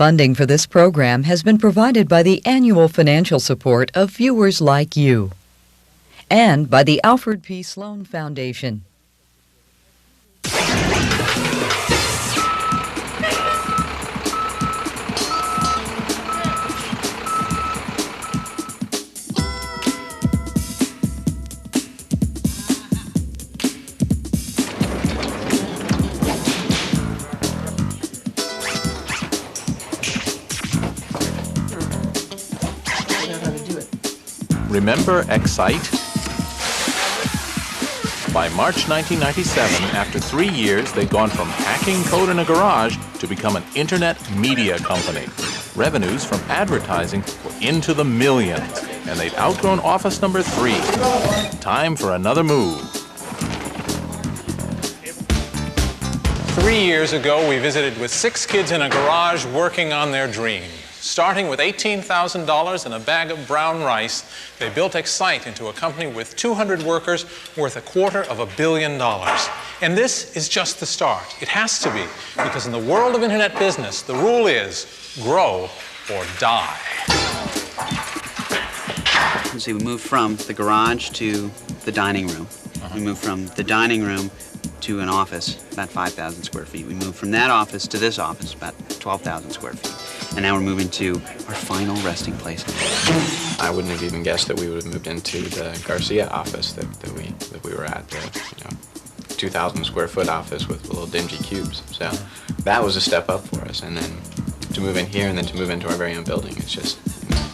Funding for this program has been provided by the annual financial support of viewers like you and by the Alfred P. Sloan Foundation. Remember Excite? By March 1997, after 3 years, they'd gone from hacking code in a garage to become an internet media company. Revenues from advertising were into the millions, and they'd outgrown office number 3. Time for another move. 3 years ago, we visited with 6 kids in a garage working on their dream. Starting with $18,000 and a bag of brown rice, they built Excite into a company with 200 workers worth $250 million. And this is just the start. It has to be, because in the world of internet business, the rule is grow or die. See, we moved from the garage to the dining room. We moved from the dining room to an office, about 5,000 square feet. We moved from that office to this office, about 12,000 square feet. And now we're moving to our final resting place. I wouldn't have even guessed that we would have moved into the Garcia office that we were at, the 2,000 square foot office with little dingy cubes. So that was a step up for us. And then to move in here and then to move into our very own building, it's just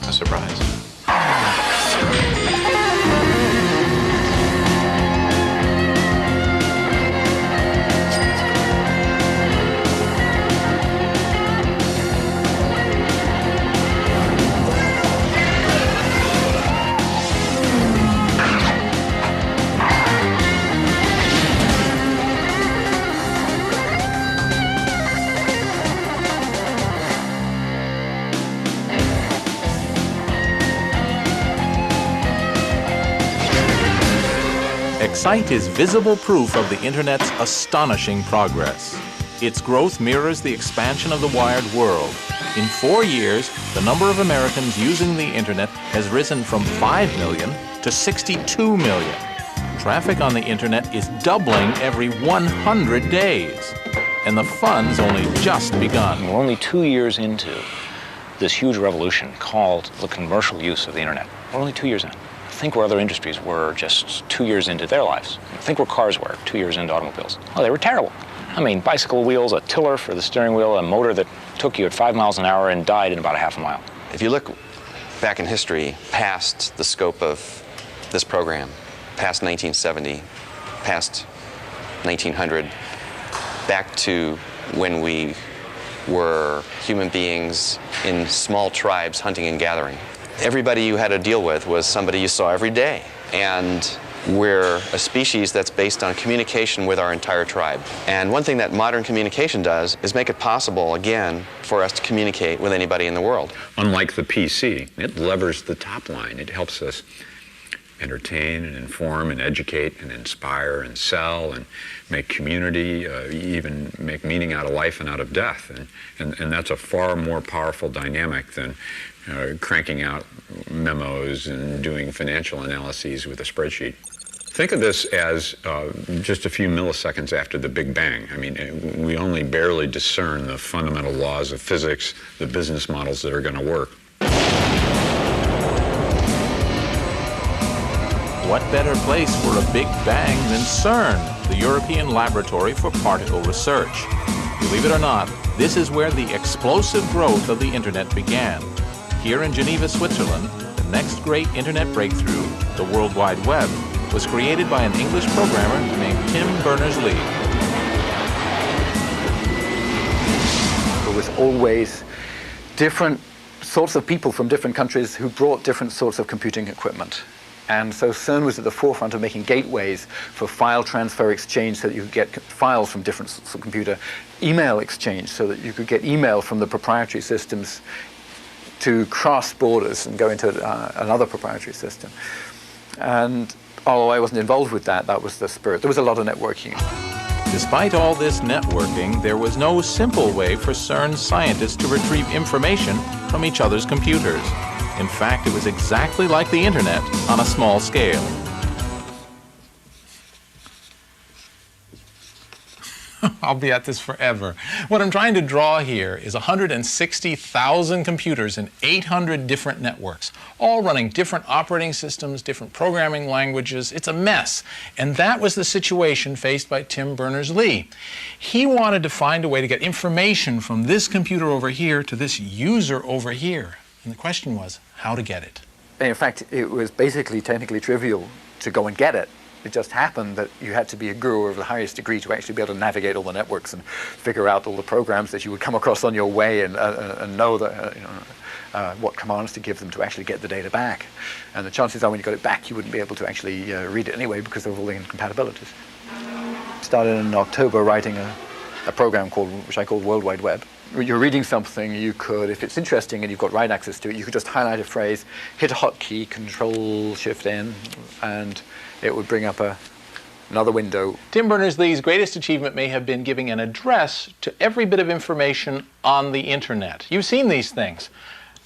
a surprise. Excite is visible proof of the Internet's astonishing progress. Its growth mirrors the expansion of the wired world. In 4 years, the number of Americans using the Internet has risen from 5 million to 62 million. Traffic on the Internet is doubling every 100 days. And the fun's only just begun. We're only 2 years into this huge revolution called the commercial use of the Internet. We're only 2 years in. Think where other industries were just 2 years into their lives. Think where cars were 2 years into automobiles. Oh, they were terrible. I mean, bicycle wheels, a tiller for the steering wheel, a motor that took you at 5 miles an hour and died in about a half a mile. If you look back in history, past the scope of this program, past 1970, past 1900, back to when we were human beings in small tribes hunting and gathering. Everybody you had to deal with was somebody you saw every day. And we're a species that's based on communication with our entire tribe. And one thing that modern communication does is make it possible, again, for us to communicate with anybody in the world. Unlike the PC, it levers the top line. It helps us entertain and inform and educate and inspire and sell and make community, even make meaning out of life and out of death. And that's a far more powerful dynamic than cranking out memos and doing financial analyses with a spreadsheet. Think of this as just a few milliseconds after the Big Bang. I mean, we only barely discern the fundamental laws of physics, the business models that are going to work. What better place for a Big Bang than CERN, the European Laboratory for Particle Research? Believe it or not, this is where the explosive growth of the Internet began. Here in Geneva, Switzerland, the next great Internet breakthrough, the World Wide Web, was created by an English programmer named Tim Berners-Lee. There was always different sorts of people from different countries who brought different sorts of computing equipment. And so CERN was at the forefront of making gateways for file transfer exchange so that you could get files from different sorts of computer, email exchange so that you could get email from the proprietary systems to cross borders and go into another proprietary system. And although I wasn't involved with that, that was the spirit. There was a lot of networking. Despite all this networking, there was no simple way for CERN's scientists to retrieve information from each other's computers. In fact, it was exactly like the Internet on a small scale. I'll be at this forever. What I'm trying to draw here is 160,000 computers in 800 different networks, all running different operating systems, different programming languages. It's a mess. And that was the situation faced by Tim Berners-Lee. He wanted to find a way to get information from this computer over here to this user over here. And the question was, how to get it? In fact, it was basically technically trivial to go and get it. It just happened that you had to be a guru of the highest degree to actually be able to navigate all the networks and figure out all the programs that you would come across on your way and know that, what commands to give them to actually get the data back. And the chances are when you got it back, you wouldn't be able to actually read it anyway because of all the incompatibilities. Started in October writing a program which I called World Wide Web. You're reading something, you could, if it's interesting and you've got write access to it, you could just highlight a phrase, hit a hotkey, Control-Shift-N, and it would bring up another window. Tim Berners-Lee's greatest achievement may have been giving an address to every bit of information on the Internet. You've seen these things.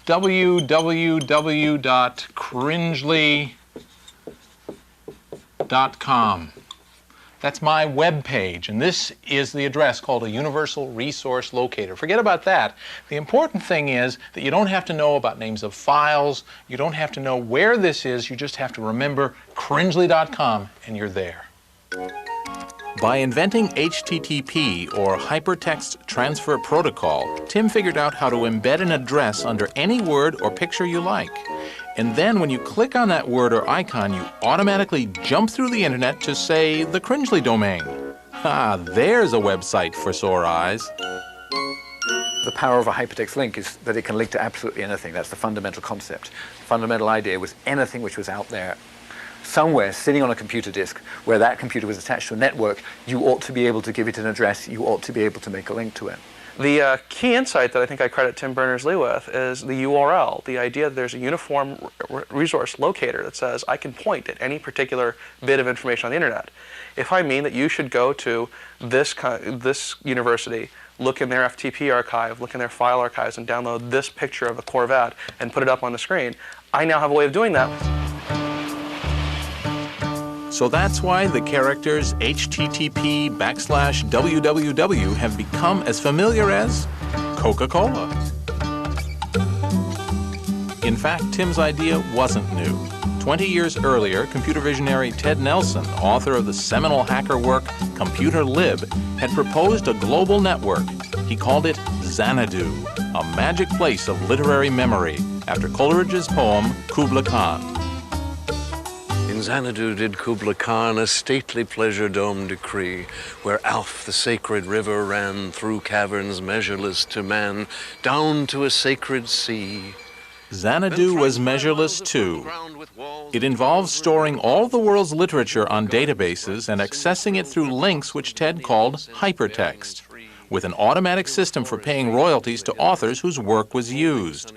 www.cringely.com. That's my web page, and this is the address called a Universal Resource Locator. Forget about that. The important thing is that you don't have to know about names of files, you don't have to know where this is, you just have to remember cringely.com, and you're there. By inventing HTTP, or Hypertext Transfer Protocol, Tim figured out how to embed an address under any word or picture you like. And then when you click on that word or icon, you automatically jump through the Internet to, say, the Cringely domain. Ah, there's a website for sore eyes. The power of a hypertext link is that it can link to absolutely anything. That's the fundamental concept. The fundamental idea was anything which was out there somewhere sitting on a computer disk where that computer was attached to a network, you ought to be able to give it an address, you ought to be able to make a link to it. The key insight that I think I credit Tim Berners-Lee with is the URL, the idea that there's a uniform resource locator that says I can point at any particular bit of information on the Internet. If I mean that you should go to this university, look in their FTP archive, look in their file archives, and download this picture of a Corvette and put it up on the screen, I now have a way of doing that. So that's why the characters HTTP/www have become as familiar as Coca-Cola. In fact, Tim's idea wasn't new. 20 years earlier, computer visionary Ted Nelson, author of the seminal hacker work Computer Lib, had proposed a global network. He called it Xanadu, a magic place of literary memory, after Coleridge's poem Kubla Khan. In Xanadu did Kubla Khan a stately pleasure dome decree, where Alph the sacred river ran through caverns measureless to man, down to a sacred sea. Xanadu was measureless too. It involves storing all the world's literature on databases and accessing it through links which Ted called hypertext, with an automatic system for paying royalties to authors whose work was used.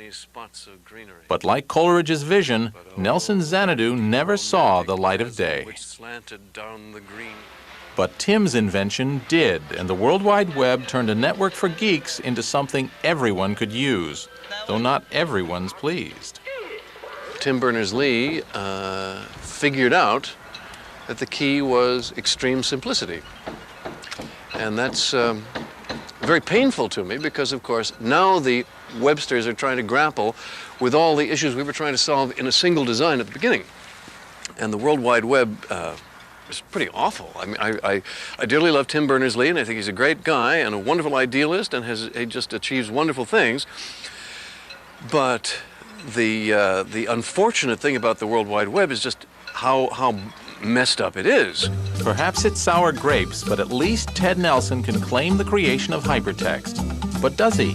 But like Coleridge's vision, Nelson's Xanadu never saw the light of day. But Tim's invention did, and the World Wide Web turned a network for geeks into something everyone could use, though not everyone's pleased. Tim Berners-Lee figured out that the key was extreme simplicity. And that's very painful to me because, of course, now the Websters are trying to grapple with all the issues we were trying to solve in a single design at the beginning. And the World Wide Web is pretty awful. I mean, I dearly love Tim Berners-Lee, and I think he's a great guy and a wonderful idealist, and he just achieves wonderful things. But the unfortunate thing about the World Wide Web is just how messed up it is. Perhaps it's sour grapes, but at least Ted Nelson can claim the creation of hypertext. But does he?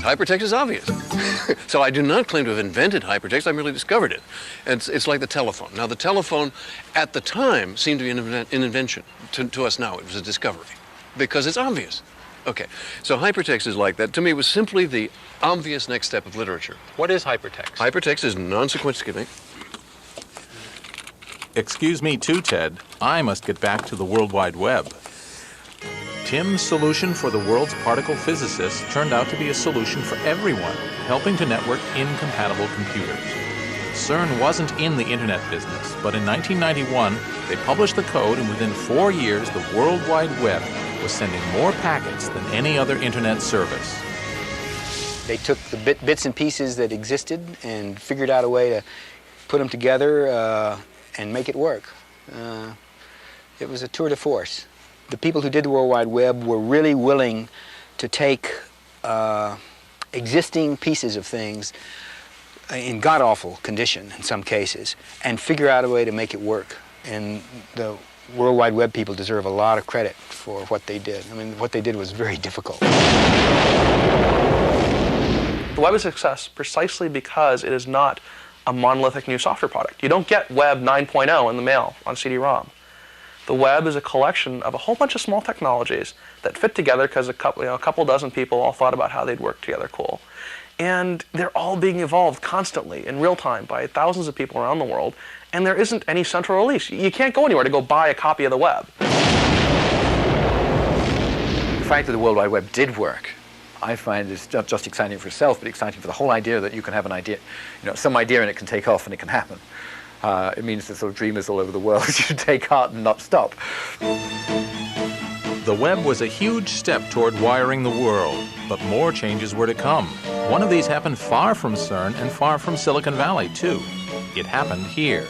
Hypertext is obvious. So I do not claim to have invented hypertext, I merely discovered it. It's like the telephone. Now the telephone at the time seemed to be an invention. To us now it was a discovery because it's obvious. Okay, so hypertext is like that. To me it was simply the obvious next step of literature. What is hypertext? Hypertext is non-sequential. Excuse me too, Ted. I must get back to the World Wide Web. Tim's solution for the world's particle physicists turned out to be a solution for everyone, helping to network incompatible computers. CERN wasn't in the internet business, but in 1991, they published the code, and within 4 years, the World Wide Web was sending more packets than any other internet service. They took the bits and pieces that existed and figured out a way to put them together and make it work. It was a tour de force. The people who did the World Wide Web were really willing to take existing pieces of things in god-awful condition in some cases and figure out a way to make it work. And the World Wide Web people deserve a lot of credit for what they did. I mean, what they did was very difficult. The web is a success precisely because it is not a monolithic new software product. You don't get Web 9.0 in the mail on CD-ROM. The web is a collection of a whole bunch of small technologies that fit together because a couple dozen people all thought about how they'd work together cool. And they're all being evolved constantly in real time by thousands of people around the world, and there isn't any central release. You can't go anywhere to go buy a copy of the web. The fact that the World Wide Web did work, I find is not just exciting for itself, but exciting for the whole idea that you can have an idea, some idea and it can take off and it can happen. It means that sort of dreamers all over the world should take heart and not stop. The web was a huge step toward wiring the world, but more changes were to come. One of these happened far from CERN and far from Silicon Valley, too. It happened here.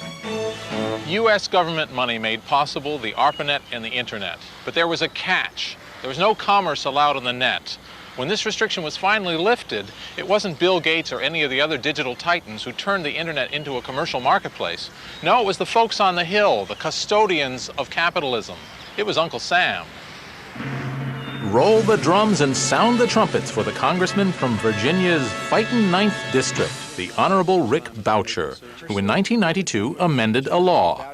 U.S. government money made possible the ARPANET and the Internet. But there was a catch. There was no commerce allowed on the net. When this restriction was finally lifted, it wasn't Bill Gates or any of the other digital titans who turned the internet into a commercial marketplace. No, it was the folks on the Hill, the custodians of capitalism. It was Uncle Sam. Roll the drums and sound the trumpets for the congressman from Virginia's fightin' 9th District, the Honorable Rick Boucher, who in 1992 amended a law.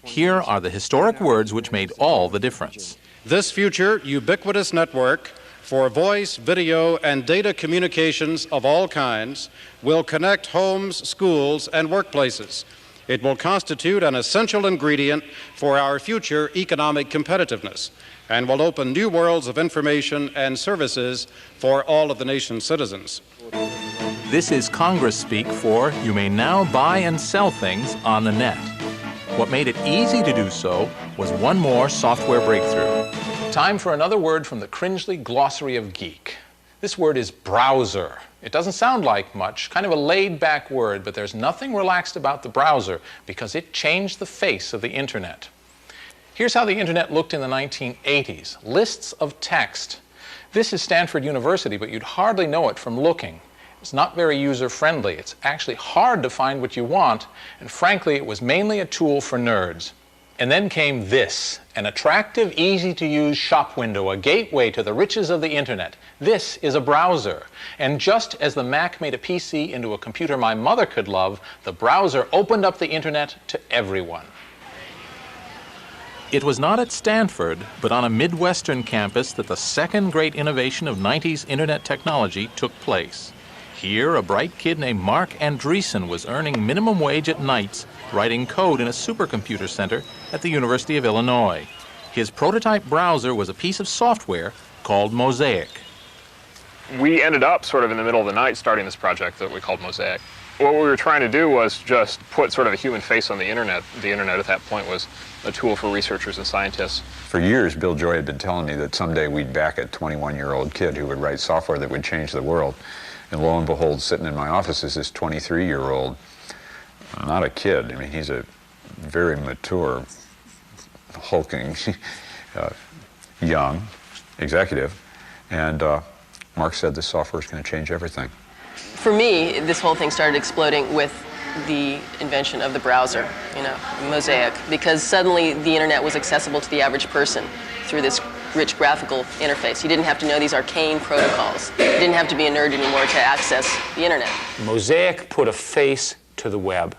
Here are the historic words which made all the difference. This future ubiquitous network for voice, video, and data communications of all kinds will connect homes, schools, and workplaces. It will constitute an essential ingredient for our future economic competitiveness and will open new worlds of information and services for all of the nation's citizens. This is Congress speak for you may now buy and sell things on the net. What made it easy to do so was one more software breakthrough. Time for another word from the Cringely Glossary of Geek. This word is browser. It doesn't sound like much, kind of a laid-back word, but there's nothing relaxed about the browser because it changed the face of the internet. Here's how the internet looked in the 1980s. Lists of text. This is Stanford University, but you'd hardly know it from looking. It's not very user-friendly. It's actually hard to find what you want, and frankly, it was mainly a tool for nerds. And then came this, an attractive, easy-to-use shop window, a gateway to the riches of the internet. This is a browser. And just as the Mac made a PC into a computer my mother could love, the browser opened up the internet to everyone. It was not at Stanford, but on a Midwestern campus that the second great innovation of 90s internet technology took place. Here, a bright kid named Mark Andreessen was earning minimum wage at nights, writing code in a supercomputer center at the University of Illinois. His prototype browser was a piece of software called Mosaic. We ended up sort of in the middle of the night starting this project that we called Mosaic. What we were trying to do was just put sort of a human face on the internet. The internet at that point was a tool for researchers and scientists. For years, Bill Joy had been telling me that someday we'd back a 21-year-old kid who would write software that would change the world. And lo and behold, sitting in my office is this 23-year-old, not a kid. I mean, he's a very mature, hulking, young executive. And Mark said this software is going to change everything. For me, this whole thing started exploding with the invention of the browser, Mosaic, because suddenly the internet was accessible to the average person through this rich graphical interface. You didn't have to know these arcane protocols. You didn't have to be a nerd anymore to access the internet. Mosaic put a face to the web.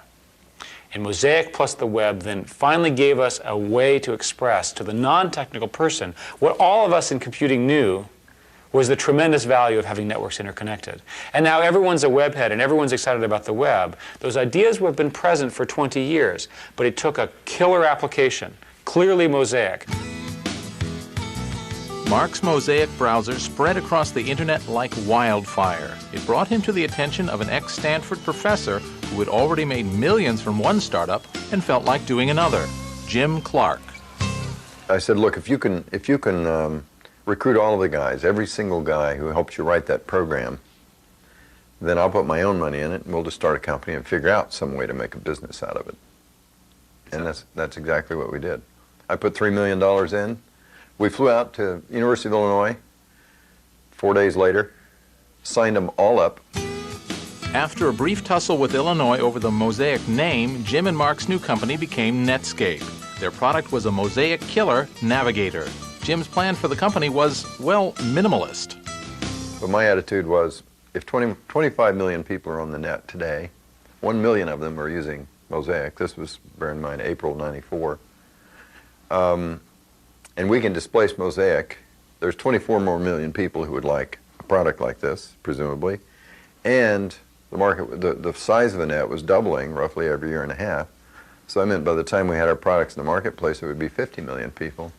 And Mosaic plus the web then finally gave us a way to express to the non-technical person what all of us in computing knew was the tremendous value of having networks interconnected. And now everyone's a webhead and everyone's excited about the web. Those ideas have been present for 20 years, but it took a killer application, clearly Mosaic. Mark's Mosaic browser spread across the internet like wildfire. It brought him to the attention of an ex-Stanford professor who had already made millions from one startup and felt like doing another, Jim Clark. I said, look, if you can recruit all of the guys, every single guy who helps you write that program, then I'll put my own money in it, and we'll just start a company and figure out some way to make a business out of it. And that's exactly what we did. I put $3 million in. We flew out to University of Illinois 4 days later, signed them all up. After a brief tussle with Illinois over the Mosaic name, Jim and Mark's new company became Netscape. Their product was a Mosaic killer, Navigator. Jim's plan for the company was, well, minimalist. But my attitude was, if 25 million people are on the net today, 1 million of them are using Mosaic. This was, bear in mind, April '94. And we can displace Mosaic. There's 24 more million people who would like a product like this, presumably. And the market, the size of the net was doubling roughly every year and a half. So I meant by the time we had our products in the marketplace, it would be 50 million people.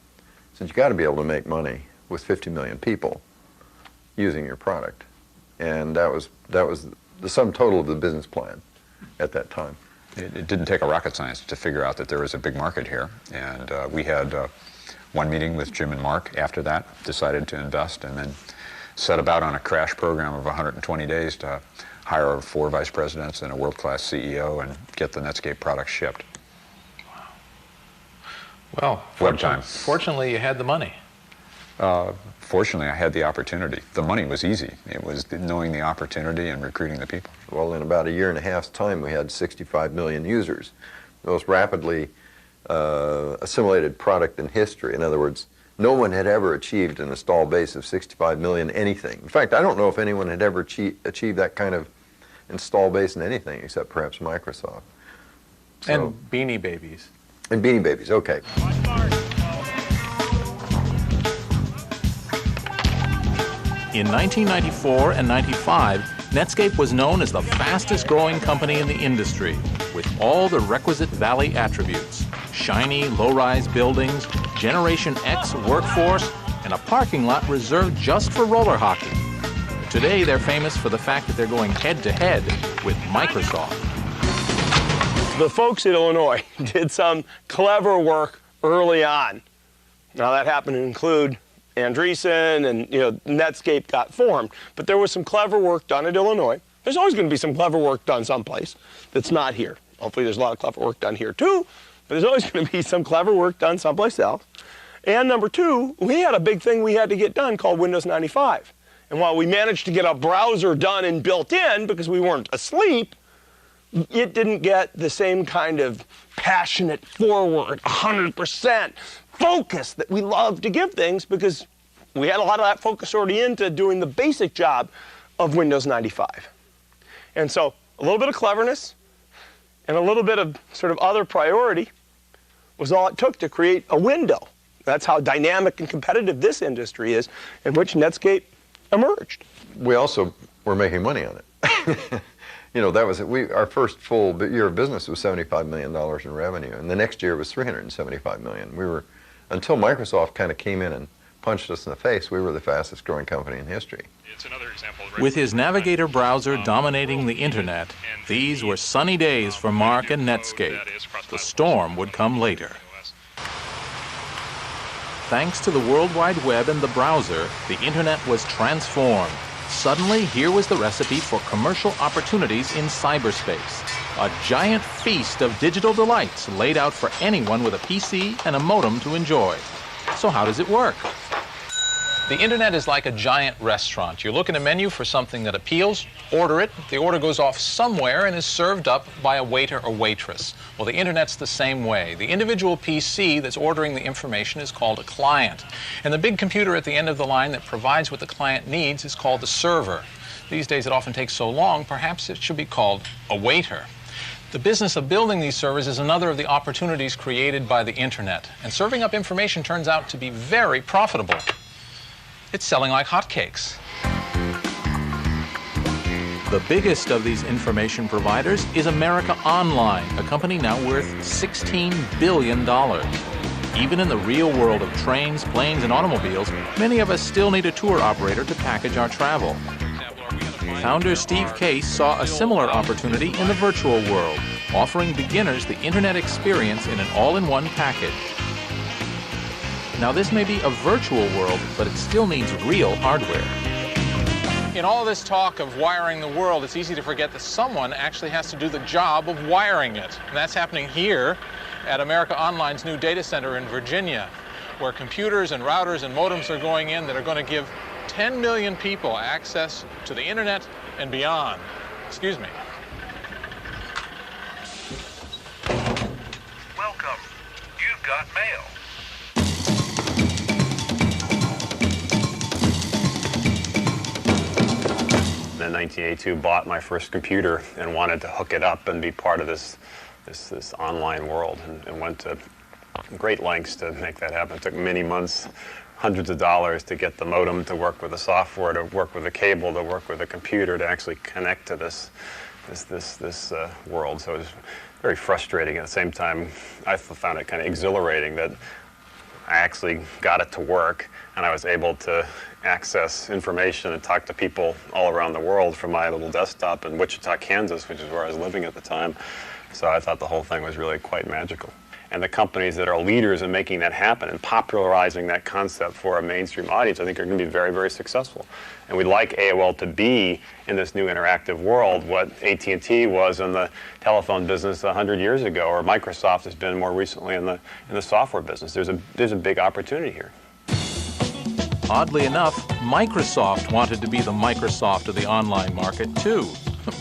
So you've got to be able to make money with 50 million people using your product. And that was the sum total of the business plan at that time. It didn't take a rocket science to figure out that there was a big market here. And we had one meeting with Jim and Mark after that, decided to invest, and then set about on a crash program of 120 days to hire 4 vice presidents and a world-class CEO and get the Netscape product shipped. Well, fortunately, you had the money. Fortunately, I had the opportunity. The money was easy. It was knowing the opportunity and recruiting the people. Well, in about a year and a half's time, we had 65 million users. The most rapidly assimilated product in history. In other words, no one had ever achieved an install base of 65 million anything. In fact, I don't know if anyone had ever achieved that kind of install base in anything except perhaps Microsoft. So, and Beanie Babies. And Beanie Babies, okay. In 1994 and 95, Netscape was known as the fastest growing company in the industry, with all the requisite Valley attributes: shiny, low-rise buildings, Generation X workforce, and a parking lot reserved just for roller hockey. Today, they're famous for the fact that they're going head-to-head with Microsoft. The folks at Illinois did some clever work early on. Now, that happened to include Andreessen, and Netscape got formed. But there was some clever work done at Illinois. There's always going to be some clever work done someplace that's not here. Hopefully there's a lot of clever work done here too, but there's always going to be some clever work done someplace else. And number two, we had a big thing we had to get done called Windows 95. And while we managed to get a browser done and built in because we weren't asleep, it didn't get the same kind of passionate forward, 100% focus that we love to give things, because we had a lot of that focus already into doing the basic job of Windows 95. And so a little bit of cleverness and a little bit of sort of other priority was all it took to create a window. That's how dynamic and competitive this industry is, in which Netscape emerged. We also were making money on it. That was it. Our first full year of business was $75 million in revenue, and the next year was $375 million. We were, until Microsoft kind of came in and punched us in the face, we were the fastest growing company in history. It's another example. With his Navigator browser dominating the internet, these were sunny days for Mark and Netscape. The storm would come later. Thanks to the World Wide Web and the browser, the internet was transformed. Suddenly, here was the recipe for commercial opportunities in cyberspace. A giant feast of digital delights laid out for anyone with a PC and a modem to enjoy. So how does it work? The internet is like a giant restaurant. You look in a menu for something that appeals, order it, the order goes off somewhere and is served up by a waiter or waitress. Well, the internet's the same way. The individual PC that's ordering the information is called a client. And the big computer at the end of the line that provides what the client needs is called the server. These days it often takes so long, perhaps it should be called a waiter. The business of building these servers is another of the opportunities created by the internet. And serving up information turns out to be very profitable. It's selling like hotcakes. The biggest of these information providers is America Online, a company now worth $16 billion. Even in the real world of trains, planes, and automobiles, many of us still need a tour operator to package our travel. Founder Steve Case saw a similar opportunity in the virtual world, offering beginners the internet experience in an all-in-one package. Now, this may be a virtual world, but it still needs real hardware. In all this talk of wiring the world, it's easy to forget that someone actually has to do the job of wiring it. And that's happening here at America Online's new data center in Virginia, where computers and routers and modems are going in that are going to give 10 million people access to the internet and beyond. Excuse me. Welcome. You've got mail. In 1982, bought my first computer and wanted to hook it up and be part of this online world, and went to great lengths to make that happen. It took many months, hundreds of dollars to get the modem to work with the software, to work with the cable, to work with the computer, to actually connect to this world. So it was very frustrating. At the same time, I found it kind of exhilarating that I actually got it to work, and I was able to access information and talk to people all around the world from my little desktop in Wichita, Kansas, which is where I was living at the time. So I thought the whole thing was really quite magical. And the companies that are leaders in making that happen and popularizing that concept for a mainstream audience, I think are going to be very, very successful. And we'd like AOL to be, in this new interactive world, what AT&T was in the telephone business 100 years ago, or Microsoft has been more recently in the software business. There's a big opportunity here. Oddly enough, Microsoft wanted to be the Microsoft of the online market too.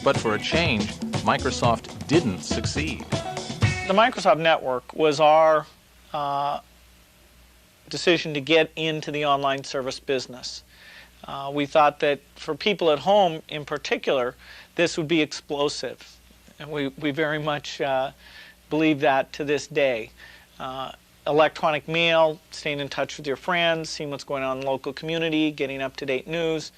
But for a change, Microsoft didn't succeed. The Microsoft Network was our decision to get into the online service business. We thought that for people at home in particular, this would be explosive. And we very much believe that to this day. Electronic mail, staying in touch with your friends, seeing what's going on in the local community, getting up-to-date news,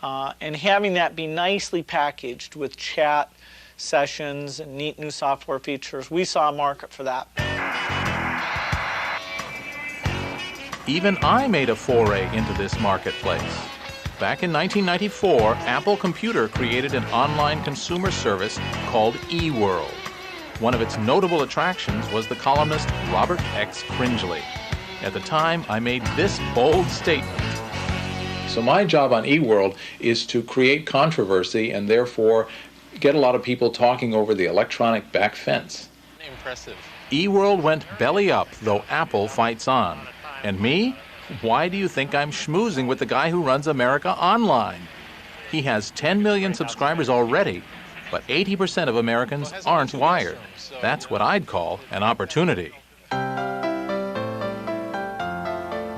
and having that be nicely packaged with chat sessions and neat new software features. We saw a market for that. Even I made a foray into this marketplace. Back in 1994, Apple Computer created an online consumer service called eWorld. One of its notable attractions was the columnist Robert X. Cringely. At the time, I made this bold statement. So my job on eWorld is to create controversy and therefore get a lot of people talking over the electronic back fence. Impressive. eWorld went belly up, though Apple fights on. And me? Why do you think I'm schmoozing with the guy who runs America Online? He has 10 million subscribers already, but 80% of Americans aren't wired. That's what I'd call an opportunity.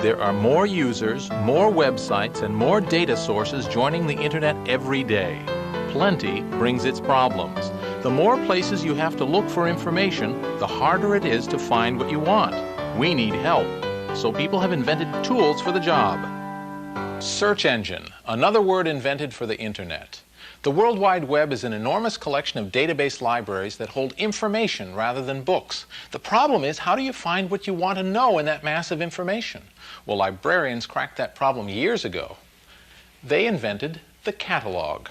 There are more users, more websites, and more data sources joining the internet every day. Plenty brings its problems. The more places you have to look for information, the harder it is to find what you want. We need help, so people have invented tools for the job. Search engine, another word invented for the internet. The World Wide Web is an enormous collection of database libraries that hold information rather than books. The problem is, how do you find what you want to know in that mass of information? Well, librarians cracked that problem years ago. They invented the catalog.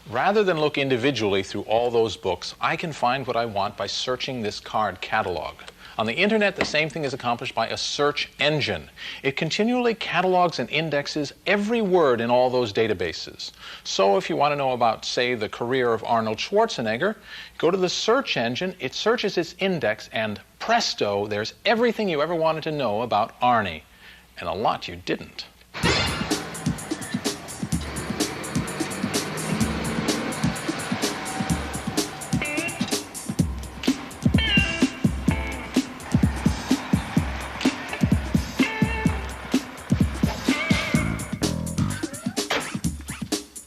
Rather than look individually through all those books, I can find what I want by searching this card catalog. On the internet, the same thing is accomplished by a search engine. It continually catalogs and indexes every word in all those databases. So if you want to know about, say, the career of Arnold Schwarzenegger, go to the search engine, it searches its index, and presto, there's everything you ever wanted to know about Arnie. And a lot you didn't.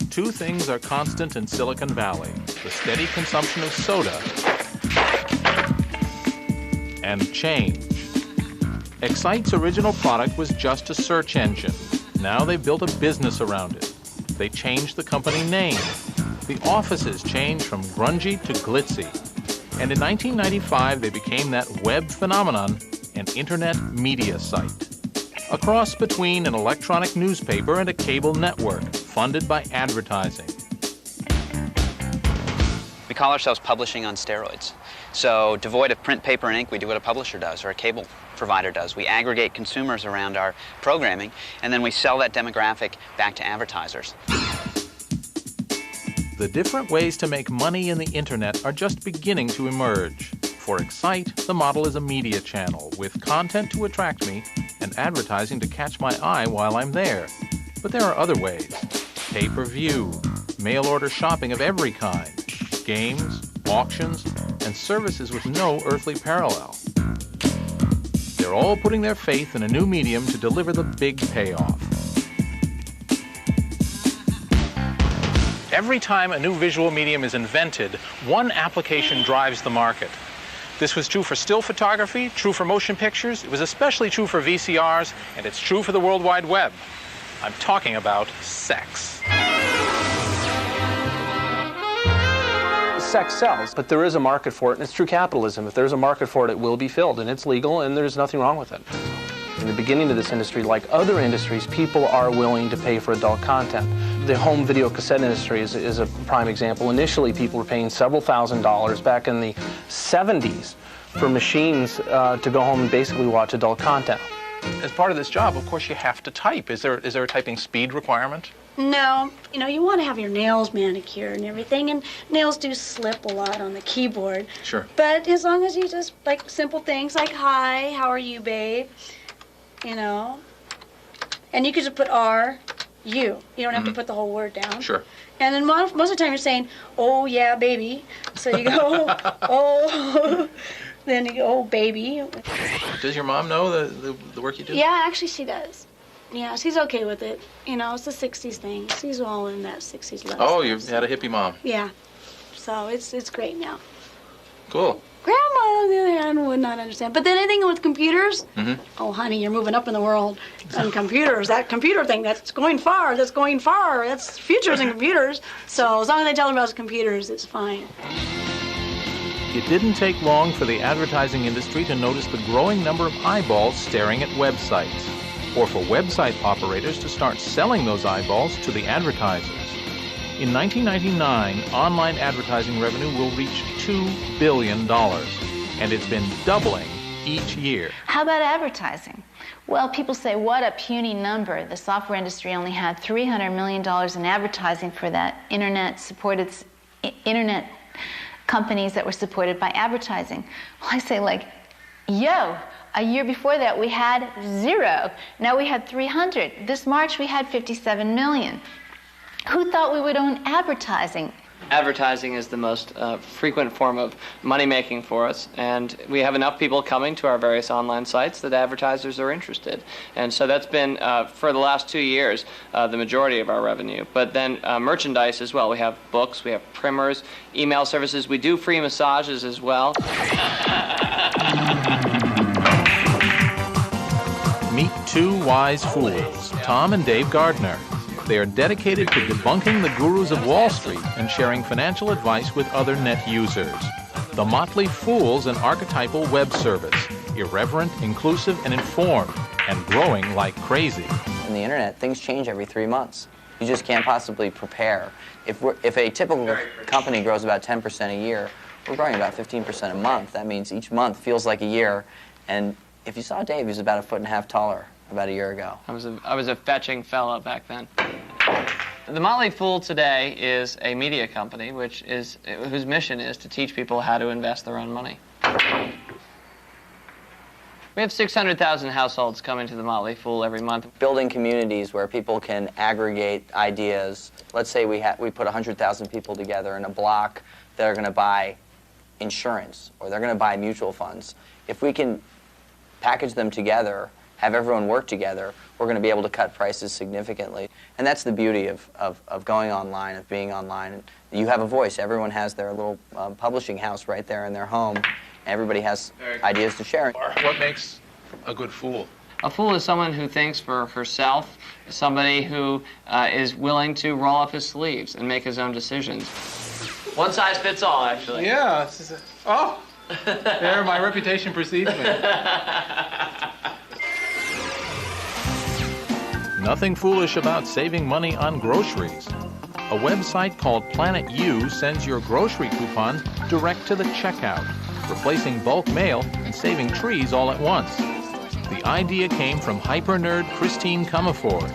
Two things are constant in Silicon Valley: the steady consumption of soda and change. Excite's original product was just a search engine. Now they've built a business around it. They changed the company name. The offices changed from grungy to glitzy. And in 1995, they became that web phenomenon, an internet media site. A cross between an electronic newspaper and a cable network, funded by advertising. We call ourselves publishing on steroids. So devoid of print, paper, and ink, we do what a publisher does or a cable provider does. We aggregate consumers around our programming, and then we sell that demographic back to advertisers. The different ways to make money in the internet are just beginning to emerge. For Excite, the model is a media channel with content to attract me and advertising to catch my eye while I'm there. But there are other ways. Pay-per-view, mail-order shopping of every kind, games, auctions, and services with no earthly parallel. They're all putting their faith in a new medium to deliver the big payoff. Every time a new visual medium is invented, one application drives the market. This was true for still photography, true for motion pictures, it was especially true for VCRs, and it's true for the World Wide Web. I'm talking about sex. Sex sells, but there is a market for it, and it's true capitalism. If there's a market for it, it will be filled, and it's legal, and there's nothing wrong with it. In the beginning of this industry, like other industries, people are willing to pay for adult content. The home video cassette industry is a prime example. Initially, people were paying several $1,000s back in the 70s for machines to go home and basically watch adult content. As part of this job, of course, you have to type. Is there a typing speed requirement? No, you want to have your nails manicured and everything, and nails do slip a lot on the keyboard. Sure. But as long as you just, like, simple things like, hi, how are you, babe? And you could just put R, you. You don't have to put the whole word down. Sure. And then most of the time you're saying, oh, yeah, baby. So you go, oh, then you go, oh, baby. Does your mom know the work you do? Yeah, actually she does. Yeah, she's okay with it. It's a 60s thing. She's all in that 60s lifestyle. Oh, you've had a hippie mom. Yeah. So it's great now. Cool. Grandma, on the other hand, would not understand. But then anything with computers, oh, honey, you're moving up in the world. And computers, that computer thing, that's going far. That's futures in computers. So as long as they tell them about computers, it's fine. It didn't take long for the advertising industry to notice the growing number of eyeballs staring at websites, or for website operators to start selling those eyeballs to the advertisers. In 1999, online advertising revenue will reach $2 billion, and it's been doubling each year. How about advertising? Well, people say, what a puny number. The software industry only had $300 million in advertising for that internet companies that were supported by advertising. Well, I say, yo, a year before that we had 0. Now we had 300. This March we had 57 million. Who thought we would own advertising? Advertising is the most frequent form of money-making for us, and we have enough people coming to our various online sites that advertisers are interested. And so that's been, for the last 2 years, the majority of our revenue. But then merchandise as well. We have books, we have primers, email services. We do free massages as well. Meet two wise fools, Tom and Dave Gardner. They are dedicated to debunking the gurus of Wall Street and sharing financial advice with other net users. The Motley Fool's an archetypal web service, irreverent, inclusive, and informed, and growing like crazy. In the internet, things change every 3 months. You just can't possibly prepare. If a typical company grows about 10% a year, we're growing about 15% a month. That means each month feels like a year. And if you saw Dave, he was about 1.5 feet taller about a year ago. I was a fetching fella back then. The Motley Fool today is a media company whose mission is to teach people how to invest their own money. We have 600,000 households coming to the Motley Fool every month. Building communities where people can aggregate ideas. Let's say we put 100,000 people together in a block that are going to buy insurance or they're going to buy mutual funds. If we can package them together, have everyone work together, we're going to be able to cut prices significantly. And that's the beauty of going online, of being online. You have a voice. Everyone has their little publishing house right there in their home. Everybody has ideas to share. What makes a good fool? A fool is someone who thinks for herself, somebody who is willing to roll up his sleeves and make his own decisions. One size fits all, actually. Yeah. Oh, There, my reputation precedes me. Nothing foolish about saving money on groceries. A website called Planet U sends your grocery coupons direct to the checkout, replacing bulk mail and saving trees all at once. The idea came from hyper-nerd Christine Comerford.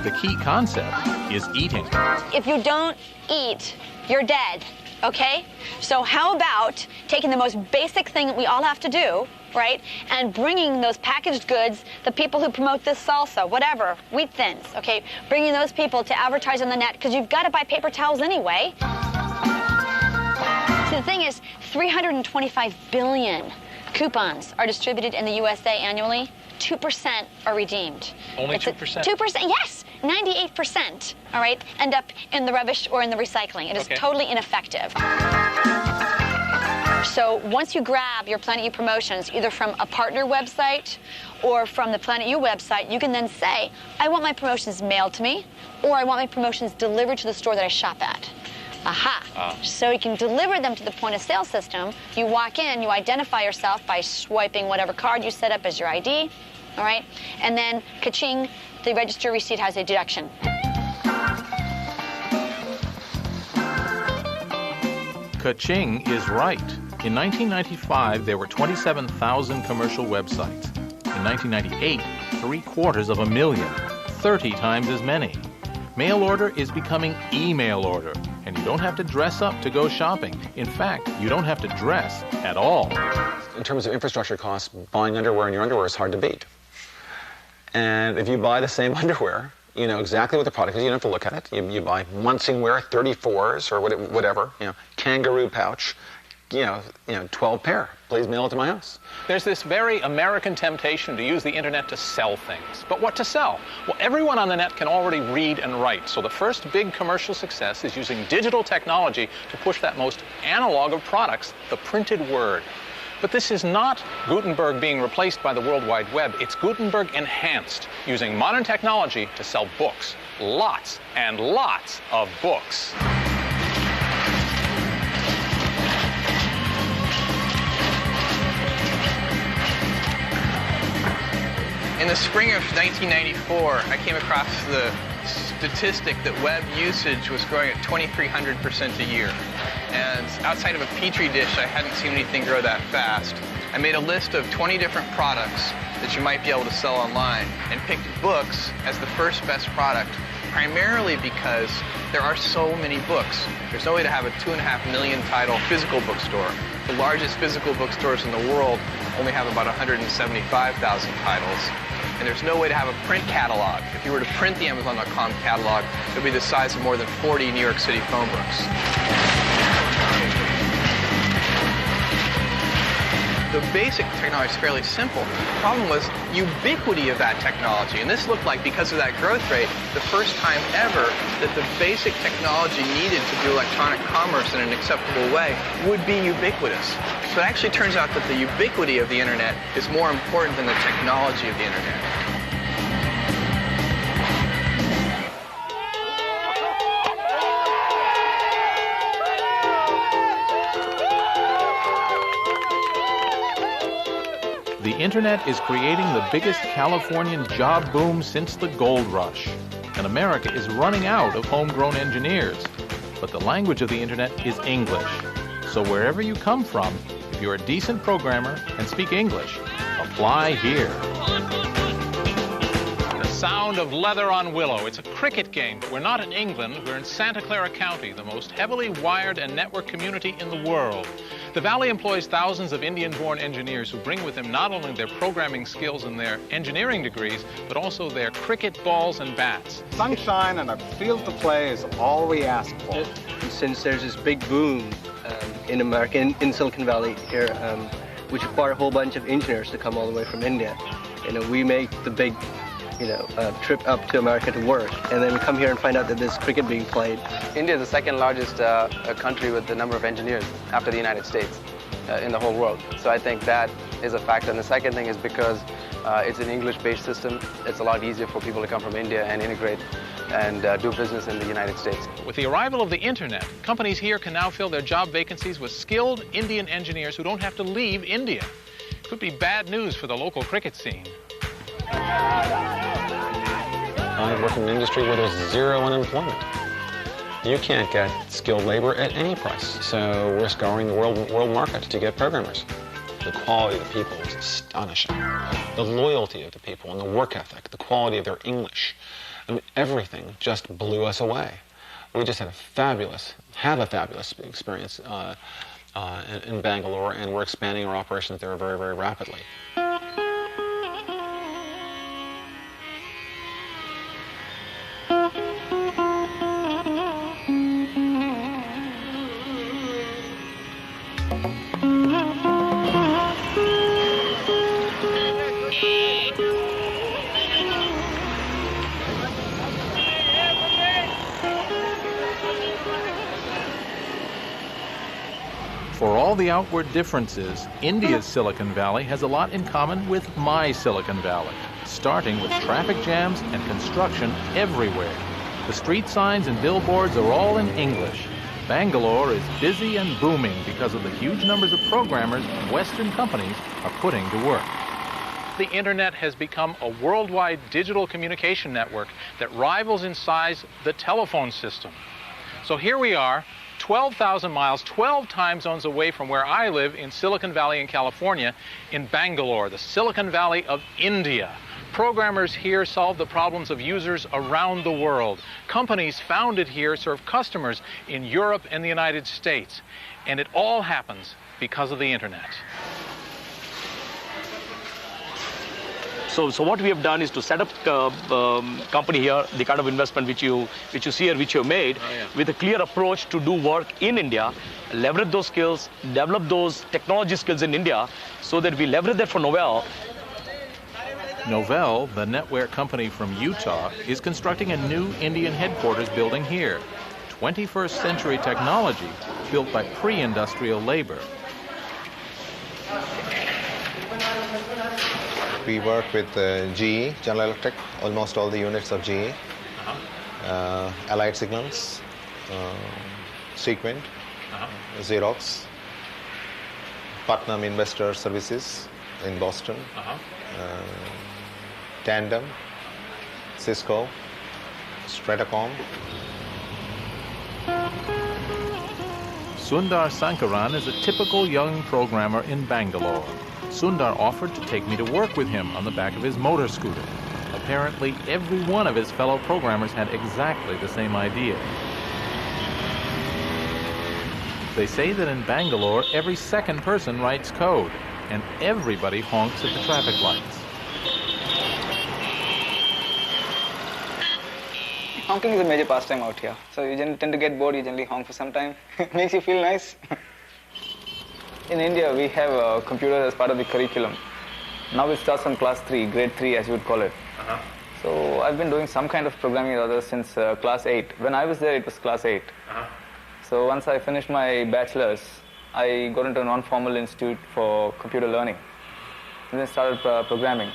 The key concept is eating. If you don't eat, you're dead, okay? So how about taking the most basic thing that we all have to do, right, and bringing those packaged goods, the people who promote this salsa, whatever, wheat thins, okay, bringing those people to advertise on the net, because you've got to buy paper towels anyway. So the thing is, 325 billion coupons are distributed in the USA annually. 2% are redeemed. Only 2%? 2%, yes. 98%, all right, end up in the rubbish or in the recycling. It is totally ineffective. So once you grab your Planet U promotions, either from a partner website or from the Planet U website, you can then say, I want my promotions mailed to me, or I want my promotions delivered to the store that I shop at. Aha. So you can deliver them to the point of sale system. You walk in, you identify yourself by swiping whatever card you set up as your ID, all right? And then, ka-ching, the register receipt has a deduction. Ka-ching is right. In 1995, there were 27,000 commercial websites. In 1998, 750,000, 30 times as many. Mail order is becoming email order, and you don't have to dress up to go shopping. In fact, you don't have to dress at all. In terms of infrastructure costs, buying underwear in your underwear is hard to beat. And if you buy the same underwear, you know exactly what the product is. You don't have to look at it. You buy Munsingwear 34s or whatever, kangaroo pouch, 12 pair. Please mail it to my house. There's this very American temptation to use the internet to sell things. But what to sell? Well, everyone on the net can already read and write. So the first big commercial success is using digital technology to push that most analog of products, the printed word. But this is not Gutenberg being replaced by the World Wide Web. It's Gutenberg enhanced, using modern technology to sell books. Lots and lots of books. In the spring of 1994, I came across the statistic that web usage was growing at 2,300% a year. And outside of a Petri dish, I hadn't seen anything grow that fast. I made a list of 20 different products that you might be able to sell online and picked books as the first best product, primarily because there are so many books. There's no way to have a 2.5 million title physical bookstore. The largest physical bookstores in the world only have about 175,000 titles. And there's no way to have a print catalog. If you were to print the Amazon.com catalog, it would be the size of more than 40 New York City phone books. The basic technology is fairly simple. The problem was ubiquity of that technology. And this looked like, because of that growth rate, the first time ever that the basic technology needed to do electronic commerce in an acceptable way would be ubiquitous. So it actually turns out that the ubiquity of the internet is more important than the technology of the internet. The internet is creating the biggest Californian job boom since the gold rush. And America is running out of homegrown engineers. But the language of the internet is English. So wherever you come from, if you're a decent programmer and speak English, apply here. The sound of leather on willow. It's a cricket game, but we're not in England. We're in Santa Clara County, the most heavily wired and networked community in the world. The Valley employs thousands of Indian-born engineers who bring with them not only their programming skills and their engineering degrees, but also their cricket balls and bats. Sunshine and a field to play is all we ask for. Since there's this big boom in America, in Silicon Valley here, which require a whole bunch of engineers to come all the way from India, we make the big trip up to America to work, and then we come here and find out that there's cricket being played. India is the second largest country with the number of engineers after the United States in the whole world. So I think that is a factor. And the second thing is because it's an English-based system, it's a lot easier for people to come from India and integrate and do business in the United States. With the arrival of the internet, companies here can now fill their job vacancies with skilled Indian engineers who don't have to leave India. Could be bad news for the local cricket scene. I work in an industry where there's zero unemployment. You can't get skilled labor at any price. So we're scouring the world market to get programmers. The quality of the people is astonishing. The loyalty of the people and the work ethic, the quality of their English. I mean, everything just blew us away. We just have a fabulous experience in Bangalore, and we're expanding our operations there very, very rapidly. For all the outward differences, India's Silicon Valley has a lot in common with my Silicon Valley, starting with traffic jams and construction everywhere. The street signs and billboards are all in English. Bangalore is busy and booming because of the huge numbers of programmers Western companies are putting to work. The internet has become a worldwide digital communication network that rivals in size the telephone system. So here we are, 12,000 miles, 12 time zones away from where I live in Silicon Valley in California, in Bangalore, the Silicon Valley of India. Programmers here solve the problems of users around the world. Companies founded here serve customers in Europe and the United States. And it all happens because of the internet. So what we have done is to set up company here, the kind of investment which you see here, which you have made, with a clear approach to do work in India, leverage those skills, develop those technology skills in India, so that we leverage that for Novell. Novell, the netware company from Utah, is constructing a new Indian headquarters building here. 21st century technology built by pre-industrial labor. We work with GE, General Electric, almost all the units of GE, Allied Signals, Sequent, Xerox, Putnam Investor Services in Boston, Tandem, Cisco, Stratacom. Sundar Sankaran is a typical young programmer in Bangalore. Sundar offered to take me to work with him on the back of his motor scooter. Apparently, every one of his fellow programmers had exactly the same idea. They say that in Bangalore, every second person writes code, and everybody honks at the traffic lights. Honking is a major pastime out here. So you tend to get bored, you generally honk for some time. Makes you feel nice. In India, we have computers as part of the curriculum. Now it starts from class 3, grade 3 as you would call it. So I've been doing some kind of programming or other since class 8. When I was there, it was class 8. So once I finished my bachelor's, I got into a non-formal institute for computer learning. And then started programming.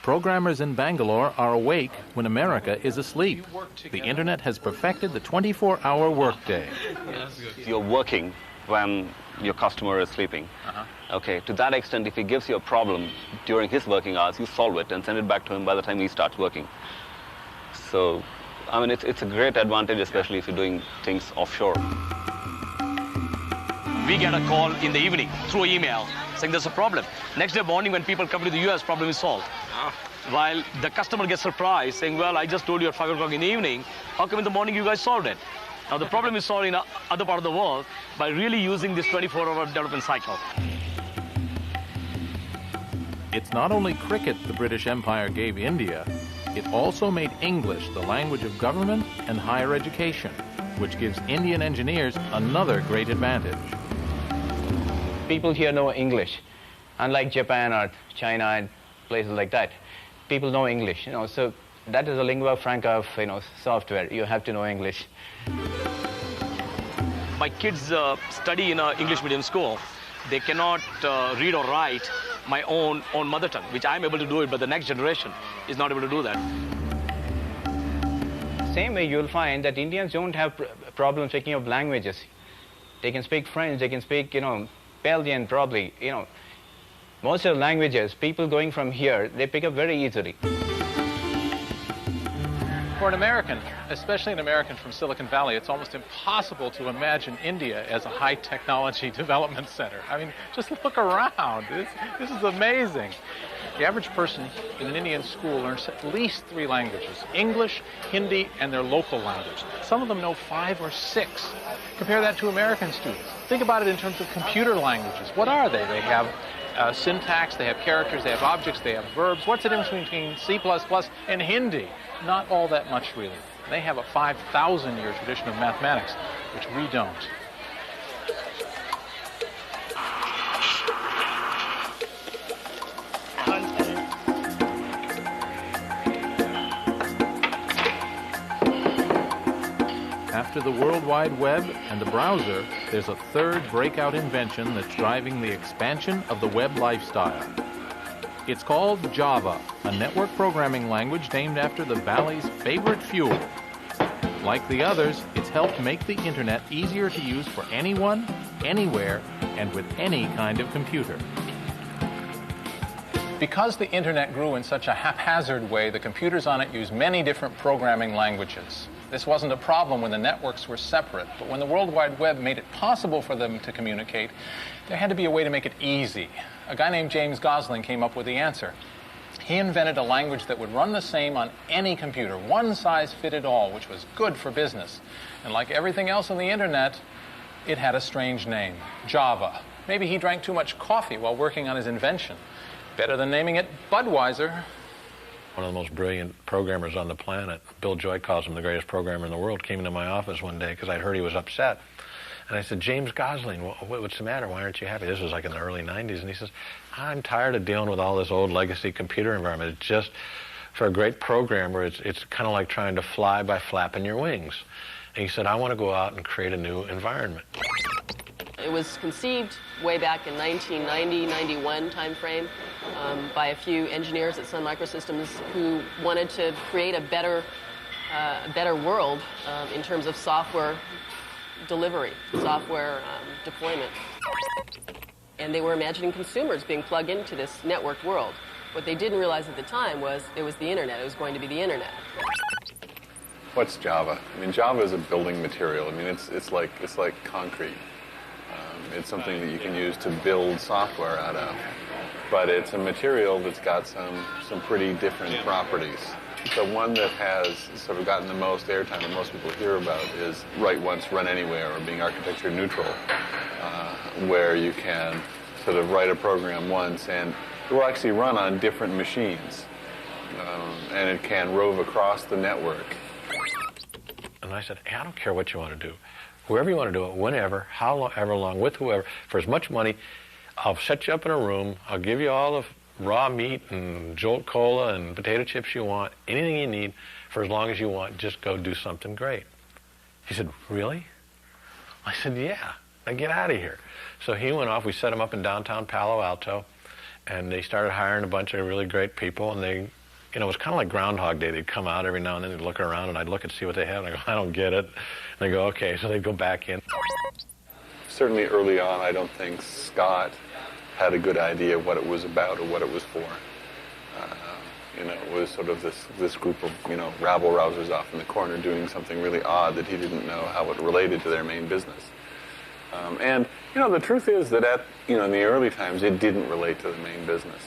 Programmers in Bangalore are awake when America is asleep. The internet has perfected the 24-hour workday. You're working when your customer is sleeping. Okay, to that extent, if he gives you a problem during his working hours, you solve it and send it back to him by the time he starts working. So, I mean, it's a great advantage, especially if you're doing things offshore. We get a call in the evening through email saying there's a problem. Next day morning when people come to the US, problem is solved. While the customer gets surprised saying, well, I just told you at 5 o'clock in the evening, how come in the morning you guys solved it? Now the problem is solved in other part of the world by really using this 24-hour development cycle. It's not only cricket the British Empire gave India, it also made English the language of government and higher education, which gives Indian engineers another great advantage. People here know English, unlike Japan or China and places like that. People know English, so that is a lingua franca of, software. You have to know English. My kids study in an English medium school. They cannot read or write my own mother tongue, which I'm able to do it, but the next generation is not able to do that. same way, you'll find that Indians don't have problems picking up languages. They can speak French, they can speak, Belgian probably, Most of the languages, people going from here, they pick up very easily. For an American, especially an American from Silicon Valley, it's almost impossible to imagine India as a high technology development center. I mean, just look around. This is amazing. The average person in an Indian school learns at least 3 languages: English, Hindi, and their local language. Some of them know 5 or 6. Compare that to American students. Think about it in terms of computer languages. What are they? They have syntax, they have characters, they have objects, they have verbs. What's the difference between C++ and Hindi? Not all that much, really. They have a 5,000-year tradition of mathematics, which we don't. After the World Wide Web and the browser, there's a third breakout invention that's driving the expansion of the web lifestyle. It's called Java, a network programming language named after the Valley's favorite fuel. Like the others, it's helped make the internet easier to use for anyone, anywhere, and with any kind of computer. Because the internet grew in such a haphazard way, the computers on it use many different programming languages. This wasn't a problem when the networks were separate, but when the World Wide Web made it possible for them to communicate, there had to be a way to make it easy. A guy named James Gosling came up with the answer. He invented a language that would run the same on any computer, one size fitted all, which was good for business. And like everything else on the internet, it had a strange name, Java. Maybe he drank too much coffee while working on his invention. Better than naming it Budweiser. One of the most brilliant programmers on the planet, Bill Joy calls him the greatest programmer in the world, came into my office one day because I'd heard he was upset. And I said, James Gosling, what's the matter? Why aren't you happy? This was like in the early 90s. And he says, I'm tired of dealing with all this old legacy computer environment. It's just, for a great programmer, it's kind of like trying to fly by flapping your wings. And he said, I want to go out and create a new environment. It was conceived way back in 1990-91 timeframe by a few engineers at Sun Microsystems who wanted to create a better world in terms of software delivery, software deployment. And they were imagining consumers being plugged into this networked world. What they didn't realize at the time was it was the internet. It was going to be the internet. What's Java? I mean, Java is a building material. I mean, it's like concrete. It's something that you can use to build software out of. But it's a material that's got some pretty different properties. The one that has sort of gotten the most airtime and most people hear about is write once, run anywhere, or being architecture neutral, where you can sort of write a program once and it will actually run on different machines. And it can rove across the network. And I said, hey, I don't care what you want to do. Whoever you want to do it, whenever, however long, with whoever, for as much money, I'll set you up in a room, I'll give you all the raw meat and Jolt Cola and potato chips you want, anything you need, for as long as you want, just go do something great. He said, really? I said, yeah, now get out of here. So he went off, we set him up in downtown Palo Alto, and they started hiring a bunch of really great people, and they, it was kind of like Groundhog Day. They'd come out every now and then, they'd look around, and I'd look and see what they had, and I go, I don't get it. And they go, okay, so they'd go back in. Certainly early on, I don't think Scott had a good idea what it was about or what it was for. It was sort of this group of, rabble-rousers off in the corner doing something really odd that he didn't know how it related to their main business. And the truth is that in the early times, it didn't relate to the main business.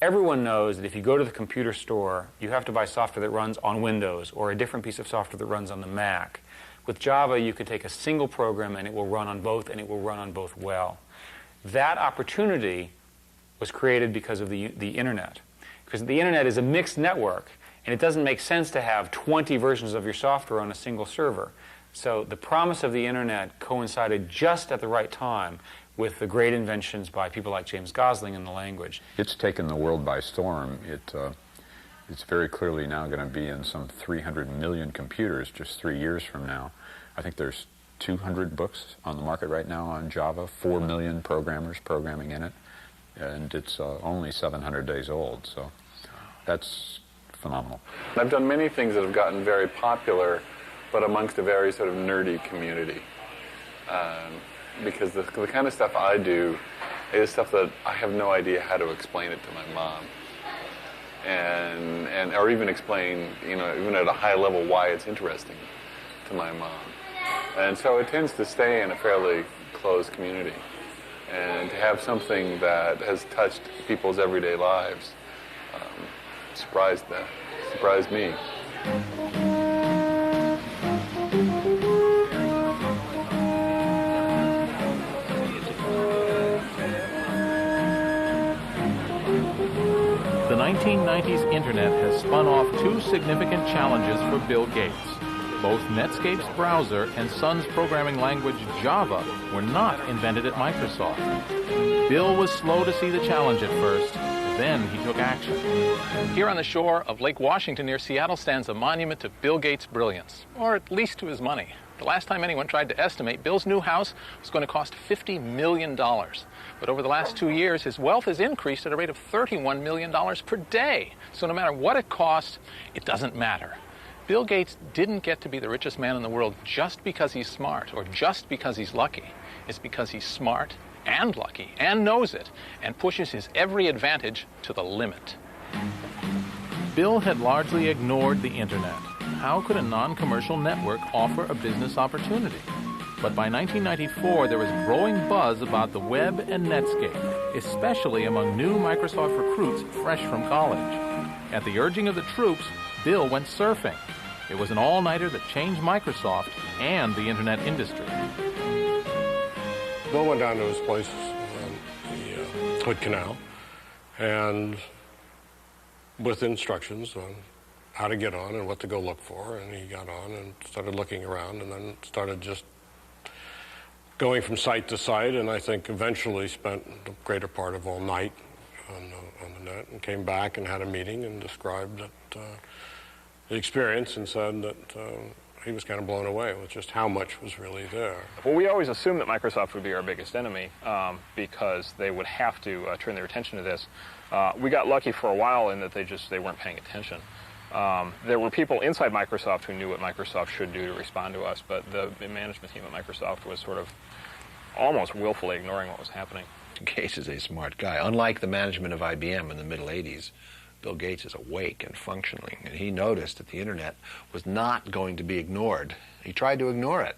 Everyone knows that if you go to the computer store, you have to buy software that runs on Windows or a different piece of software that runs on the Mac. With Java, you can take a single program and it will run on both, and it will run on both well. That opportunity was created because of the internet. Because the internet is a mixed network, and it doesn't make sense to have 20 versions of your software on a single server. So the promise of the internet coincided just at the right time with the great inventions by people like James Gosling in the language. It's taken the world by storm. It's very clearly now going to be in some 300 million computers just 3 years from now. I think there's 200 books on the market right now on Java, 4 million programmers programming in it, and it's only 700 days old. So that's phenomenal. I've done many things that have gotten very popular, but amongst a very sort of nerdy community. Because the kind of stuff I do is stuff that I have no idea how to explain it to my mom. Or even explain, even at a high level why it's interesting to my mom. And so it tends to stay in a fairly closed community. And to have something that has touched people's everyday lives surprised me. The 1990s Internet has spun off two significant challenges for Bill Gates. Both Netscape's browser and Sun's programming language Java were not invented at Microsoft. Bill was slow to see the challenge at first, then he took action. Here on the shore of Lake Washington near Seattle stands a monument to Bill Gates' brilliance, or at least to his money. The last time anyone tried to estimate, Bill's new house was going to cost $50 million. But over the last 2 years, his wealth has increased at a rate of $31 million per day. So no matter what it costs, it doesn't matter. Bill Gates didn't get to be the richest man in the world just because he's smart or just because he's lucky. It's because he's smart and lucky and knows it and pushes his every advantage to the limit. Bill had largely ignored the Internet. How could a non-commercial network offer a business opportunity? But by 1994, there was growing buzz about the web and Netscape, especially among new Microsoft recruits fresh from college. At the urging of the troops, Bill went surfing. It was an all-nighter that changed Microsoft and the Internet industry. Bill went down to his place on the Hood Canal, and with instructions on how to get on and what to go look for, and he got on and started looking around and then started just going from site to site, and I think eventually spent the greater part of all night on the net and came back and had a meeting and described the experience and said that he was kind of blown away with just how much was really there. Well, we always assumed that Microsoft would be our biggest enemy because they would have to turn their attention to this. We got lucky for a while in that they weren't paying attention. There were people inside Microsoft who knew what Microsoft should do to respond to us, but the management team at Microsoft was sort of almost willfully ignoring what was happening. Gates is a smart guy. Unlike the management of IBM in the middle 80s, Bill Gates is awake and functioning, and he noticed that the Internet was not going to be ignored. He tried to ignore it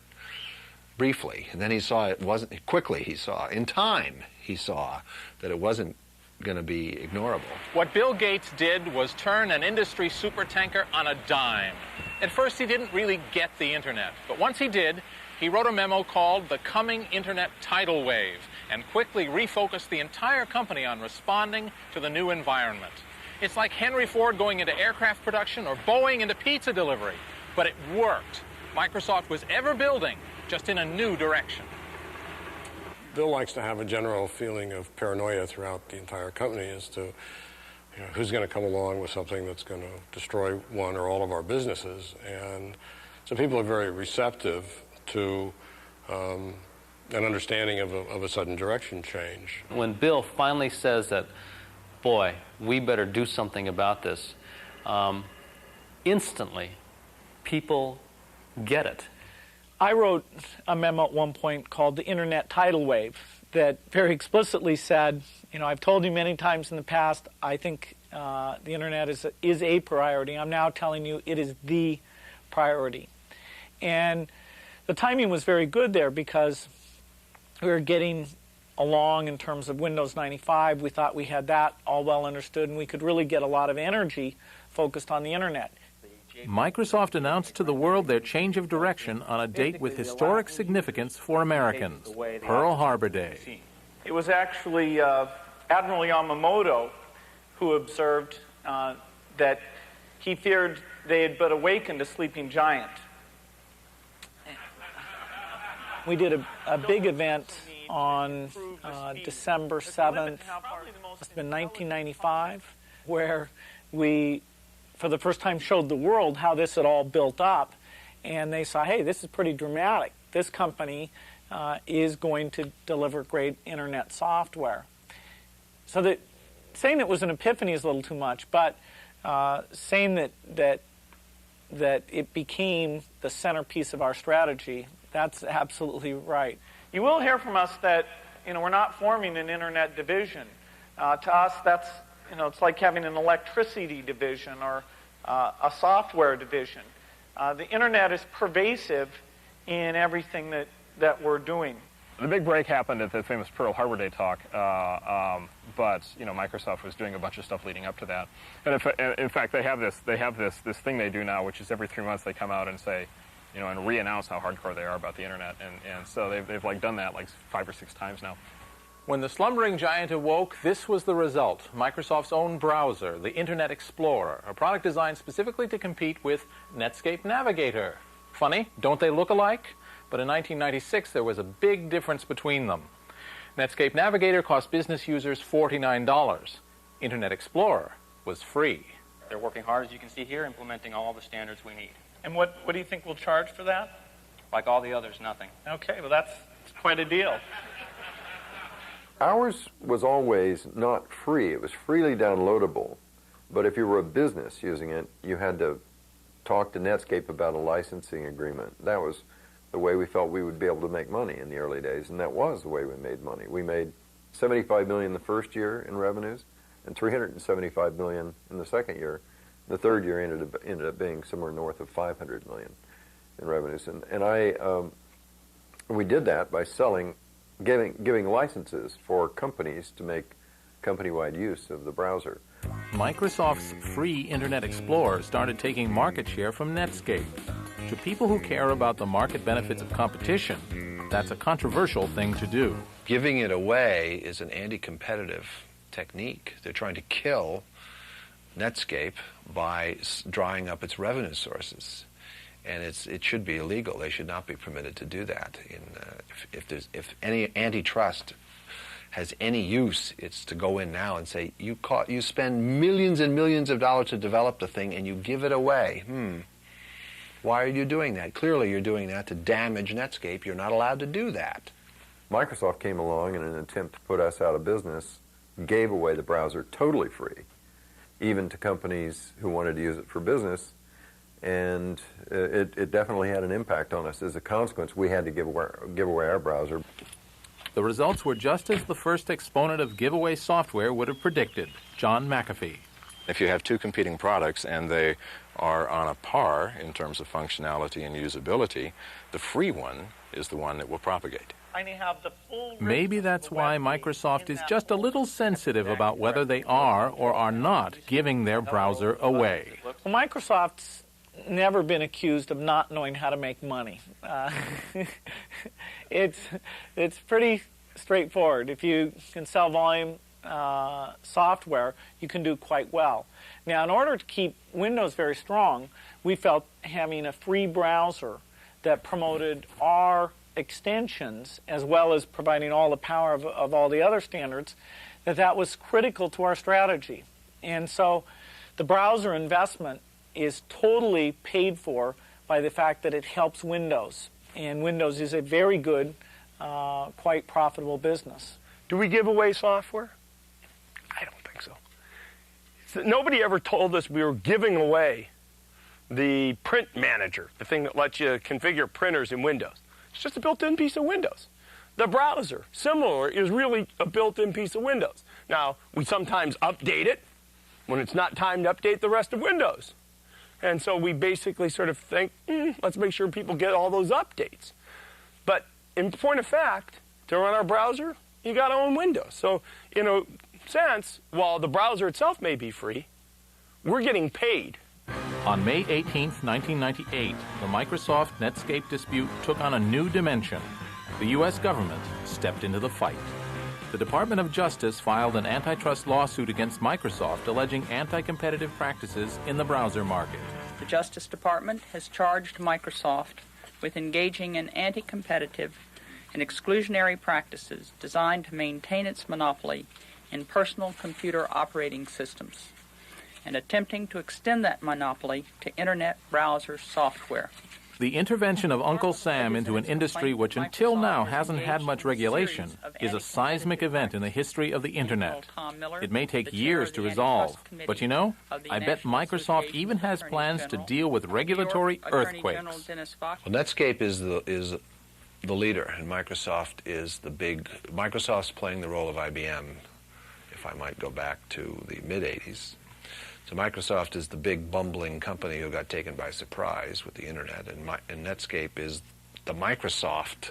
briefly, and then he saw it wasn't, quickly he saw, in time he saw that it wasn't going to be ignorable. What Bill Gates did was turn an industry supertanker on a dime. At first, he didn't really get the Internet, but once he did, he wrote a memo called The Coming Internet Tidal Wave and quickly refocused the entire company on responding to the new environment. It's like Henry Ford going into aircraft production or Boeing into pizza delivery, but it worked. Microsoft was ever building, just in a new direction. Bill likes to have a general feeling of paranoia throughout the entire company as to who's going to come along with something that's going to destroy one or all of our businesses. And so people are very receptive to an understanding of a sudden direction change. When Bill finally says that, boy, we better do something about this, instantly people get it. I wrote a memo at one point called The Internet Tidal Wave that very explicitly said, I've told you many times in the past, I think the Internet is a priority. I'm now telling you it is the priority. And the timing was very good there because we were getting along in terms of Windows 95. We thought we had that all well understood, and we could really get a lot of energy focused on the Internet. Microsoft announced to the world their change of direction on a date with historic significance for Americans, Pearl Harbor Day. It was actually Admiral Yamamoto who observed that he feared they had but awakened a sleeping giant. We did a big event on December 7th, must have been 1995, where we, for the first time, showed the world how this had all built up. And they saw, hey, this is pretty dramatic. This company is going to deliver great Internet software. So that saying it was an epiphany is a little too much, but saying that it became the centerpiece of our strategy, that's absolutely right. You will hear from us that we're not forming an internet division. To us, that's it's like having an electricity division or a software division. The internet is pervasive in everything that we're doing. The big break happened at the famous Pearl Harbor Day talk, but Microsoft was doing a bunch of stuff leading up to that. And in fact, they have this thing they do now, which is every 3 months they come out and say, and re-announce how hardcore they are about the internet. And so they've like done that like 5 or 6 times now. When the slumbering giant awoke, this was the result. Microsoft's own browser, the Internet Explorer, a product designed specifically to compete with Netscape Navigator. Funny, don't they look alike? But in 1996, there was a big difference between them. Netscape Navigator cost business users $49. Internet Explorer was free. They're working hard, as you can see here, implementing all the standards we need. And what do you think we'll charge for that? Like all the others, nothing. Okay, well that's quite a deal. Ours was always not free. It was freely downloadable. But if you were a business using it, you had to talk to Netscape about a licensing agreement. That was the way we felt we would be able to make money in the early days, and that was the way we made money. We made $75 million the first year in revenues and $375 million in the second year. The third year ended up being somewhere north of $500 million in revenues. And we did that by giving licenses for companies to make company-wide use of the browser. Microsoft's free Internet Explorer started taking market share from Netscape. To people who care about the market benefits of competition, that's a controversial thing to do. Giving it away is an anti-competitive technique. They're trying to kill Netscape by drying up its revenue sources. And it should be illegal. They should not be permitted to do that. If any antitrust has any use, it's to go in now and say, you spend millions and millions of dollars to develop the thing and you give it away. Why are you doing that? Clearly you're doing that to damage Netscape. You're not allowed to do that. Microsoft came along in an attempt to put us out of business, gave away the browser totally free, even to companies who wanted to use it for business. And it definitely had an impact on us. As a consequence, we had to give away our browser. The results were just as the first exponent of giveaway software would have predicted, John McAfee. If you have 2 competing products and they are on a par in terms of functionality and usability, the free one is the one that will propagate. Maybe that's why Microsoft is just a little sensitive about whether they are or are not giving their browser away. Well, Microsoft's never been accused of not knowing how to make money. It's pretty straightforward. If you can sell volume software, you can do quite well. Now, in order to keep Windows very strong, we felt having a free browser that promoted our extensions as well as providing all the power of all the other standards, that was critical to our strategy. And so the browser investment is totally paid for by the fact that it helps Windows. And Windows is a very good, quite profitable business. Do we give away software? I don't think so. Nobody ever told us we were giving away the print manager, the thing that lets you configure printers in Windows. It's just a built-in piece of Windows. The browser, similar, is really a built-in piece of Windows. Now, we sometimes update it when it's not time to update the rest of Windows. And so we basically sort of think, let's make sure people get all those updates. But in point of fact, to run our browser, you got to own Windows. So in a sense, while the browser itself may be free, we're getting paid. On May 18, 1998, the Microsoft Netscape dispute took on a new dimension. The U.S. government stepped into the fight. The Department of Justice filed an antitrust lawsuit against Microsoft alleging anti-competitive practices in the browser market. The Justice Department has charged Microsoft with engaging in anti-competitive and exclusionary practices designed to maintain its monopoly in personal computer operating systems and attempting to extend that monopoly to Internet browser software. The intervention of Uncle Sam into an industry which until now hasn't had much regulation is a seismic event in the history of the Internet. It may take years to resolve, but you know, I bet Microsoft even has plans to deal with regulatory earthquakes. Well, Netscape is the leader, and Microsoft is the big. Microsoft's playing the role of IBM, if I might go back to the mid-'80s. So Microsoft is the big bumbling company who got taken by surprise with the Internet, and Netscape is the Microsoft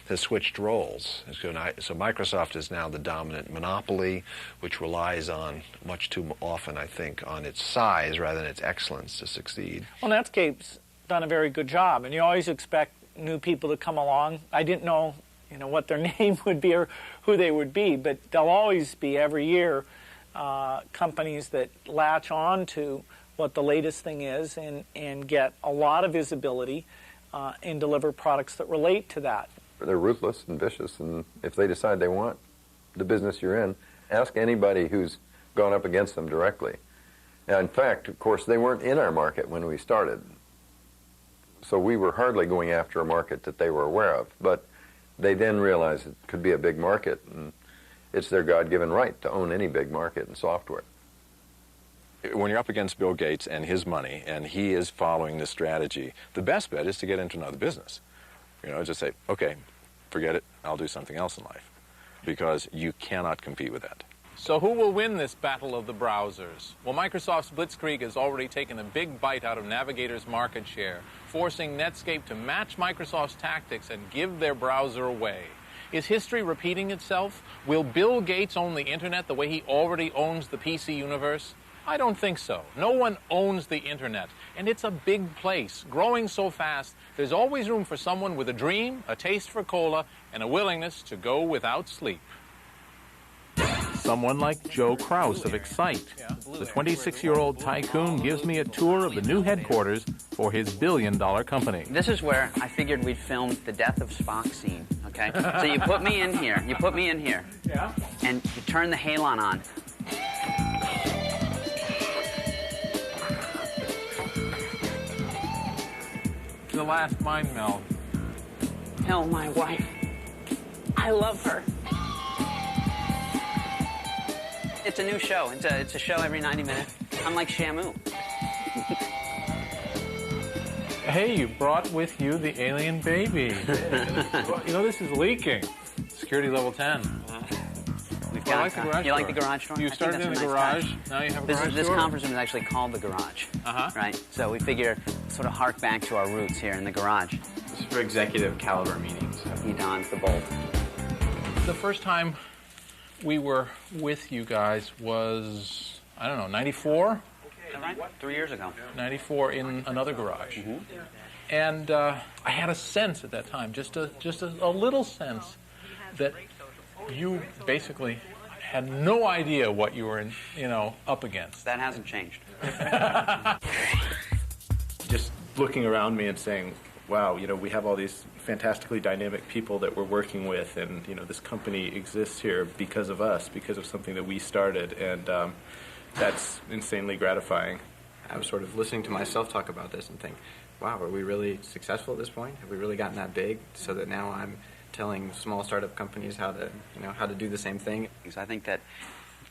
has switched roles. So Microsoft is now the dominant monopoly, which relies on, much too often, I think, on its size rather than its excellence to succeed. Well, Netscape's done a very good job, and you always expect new people to come along. I didn't know, what their name would be or who they would be, but they'll always be, every year, companies that latch on to what the latest thing is and get a lot of visibility and deliver products that relate to that. They're ruthless and vicious, and if they decide they want the business you're in, ask anybody who's gone up against them directly. Now, in fact, of course, they weren't in our market when we started, so we were hardly going after a market that they were aware of, but they then realized it could be a big market, and it's their God-given right to own any big market in software. When you're up against Bill Gates and his money, and he is following this strategy, the best bet is to get into another business. Just say, okay, forget it, I'll do something else in life, because you cannot compete with that. So who will win this battle of the browsers? Well, Microsoft's Blitzkrieg has already taken a big bite out of Navigator's market share, forcing Netscape to match Microsoft's tactics and give their browser away. Is history repeating itself? Will Bill Gates own the Internet the way he already owns the PC universe? I don't think so. No one owns the Internet, and it's a big place, growing so fast, there's always room for someone with a dream, a taste for cola, and a willingness to go without sleep. Someone like Joe Kraus of Excite. The 26-year-old tycoon gives me a tour of the new headquarters for his billion-dollar company. This is where I figured we'd film the death of Spock scene, okay? So you put me in here, Yeah. and you turn the halon on. The last mind meld. Tell my wife I love her. It's a new show. It's a show every 90 minutes. I'm like Shamu. Hey, you brought with you the alien baby. This is leaking. Security level 10. We've got, you like the garage door? You started in the garage, now you have a garage door? This conference room is actually called the garage, right? So we figure sort of hark back to our roots here in the garage. This is for executive caliber meetings. He dons the bolt. The first time we were with you guys was, 94? Right? 3 years ago. 94 in another garage. Mm-hmm. And I had a sense at that time, just a little sense, that you basically had no idea what you were, up against. That hasn't changed. Just looking around me and saying, wow, we have all these fantastically dynamic people that we're working with, and, this company exists here because of us, because of something that we started, and that's insanely gratifying. I was sort of listening to myself talk about this and think, wow, are we really successful at this point? Have we really gotten that big so that now I'm telling small startup companies how to do the same thing? Because I think that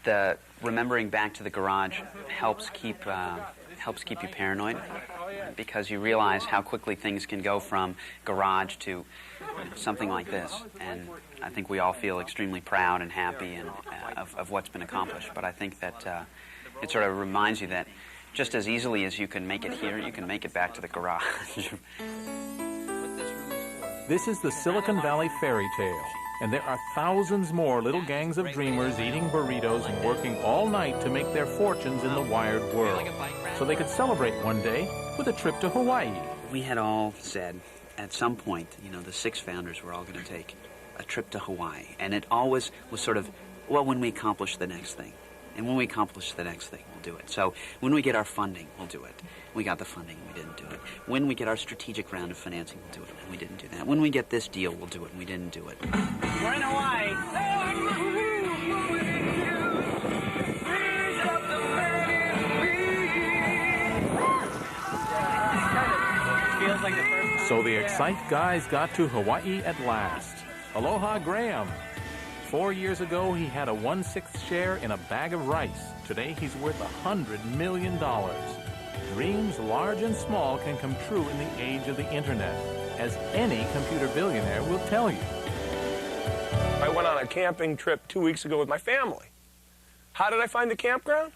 the remembering back to the garage helps keep you paranoid, because you realize how quickly things can go from garage to something like this. And I think we all feel extremely proud and happy and of what's been accomplished. But I think that it sort of reminds you that just as easily as you can make it here, you can make it back to the garage. This is the Silicon Valley fairy tale, and there are thousands more little gangs of dreamers eating burritos and working all night to make their fortunes in the wired world, so they could celebrate one day with a trip to Hawaii. We had all said at some point, the 6 founders were all going to take a trip to Hawaii, and it always was sort of, well, when we accomplish the next thing. And when we accomplish the next thing, we'll do it. So when we get our funding, we'll do it. We got the funding, we didn't do it. When we get our strategic round of financing, we'll do it, and we didn't do that. When we get this deal, we'll do it, and we didn't do it. We're in Hawaii. Feels So the Excite guys got to Hawaii at last. Aloha, Graham. 4 years ago, he had a 1/6 share in a bag of rice. Today, he's worth $100 million. Dreams large and small can come true in the age of the Internet, as any computer billionaire will tell you. I went on a camping trip 2 weeks ago with my family. How did I find the campground?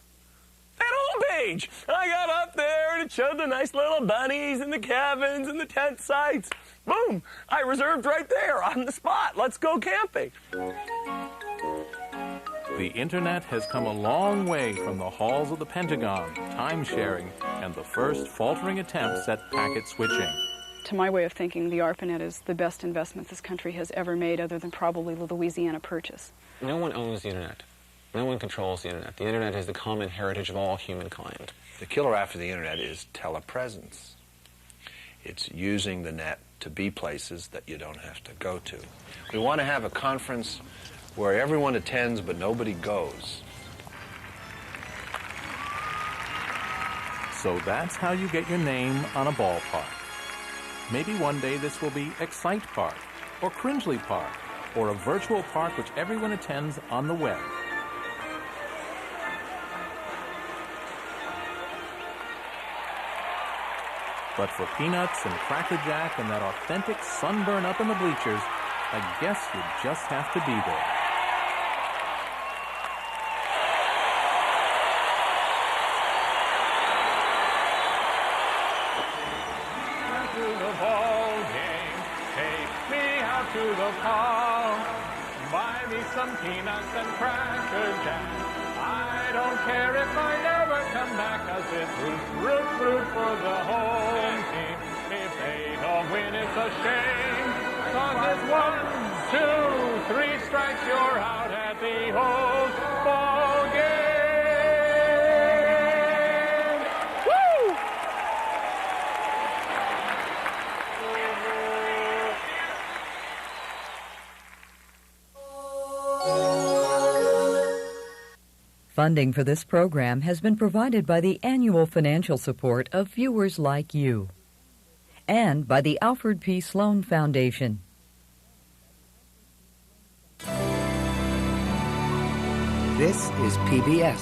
That homepage. I got up there and it showed the nice little bunnies and the cabins and the tent sites. Boom! I reserved right there on the spot. Let's go camping. The Internet has come a long way from the halls of the Pentagon, time-sharing, and the first faltering attempts at packet switching. To my way of thinking, the ARPANET is the best investment this country has ever made, other than probably the Louisiana Purchase. No one owns the Internet. No one controls the Internet. The Internet is the common heritage of all humankind. The killer app for the Internet is telepresence. It's using the net to be places that you don't have to go to. We want to have a conference where everyone attends but nobody goes. So that's how you get your name on a ballpark. Maybe one day this will be Excite Park, or Cringely Park, or a virtual park which everyone attends on the web. But for peanuts and Cracker Jack and that authentic sunburn up in the bleachers, I guess you just have to be there. To the ball game, take me out to the park. Buy me some peanuts and Cracker Jack. I don't care if I never come back, 'cause it's root for the home team. If they don't win, it's a shame, 'cause it's 1, 2, 3 strikes, you're out at the old ball game. Woo! Funding for this program has been provided by the annual financial support of viewers like you and by the Alfred P. Sloan Foundation. This is PBS.